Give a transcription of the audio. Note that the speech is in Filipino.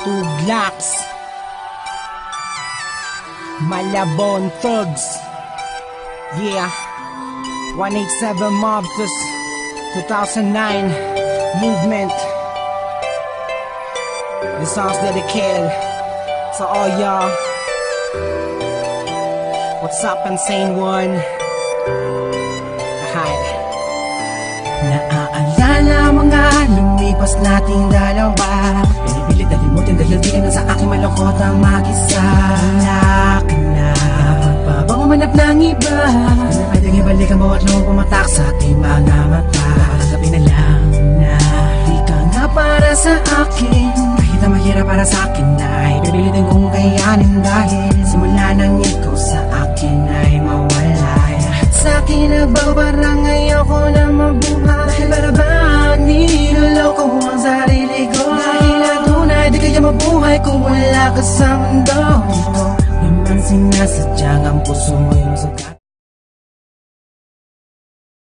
Tuglax, Malabon Thugs, yeah, 187 Mobsters, 2009 Movement. This song's dedicated to all y'all. What's up, Insane One? Hi. Naaalala mga lumipas nating dalawa, pinipilit na limutin dahil di ka na sa aking malungkot ang mag-isa. Wala ka na, pagpabang umanap ng iba, na pwedeng ibalikan mo at noong pumatak sa aking mga mata. Nakakagabi na lang na di ka nga para sa akin, kahit na mahirap para sa akin ay pipilitin kong kayanin dahil simula nang ikaw sa akin ay mawala. Sa akin nagbago parang ayoko na mabuhay, dahil para bang niloloko ang sarili ko. Dahil ang tunay di kaya mabuhay kung wala ka sa mundo. Naman sinasadyang ang puso mo yung sugat.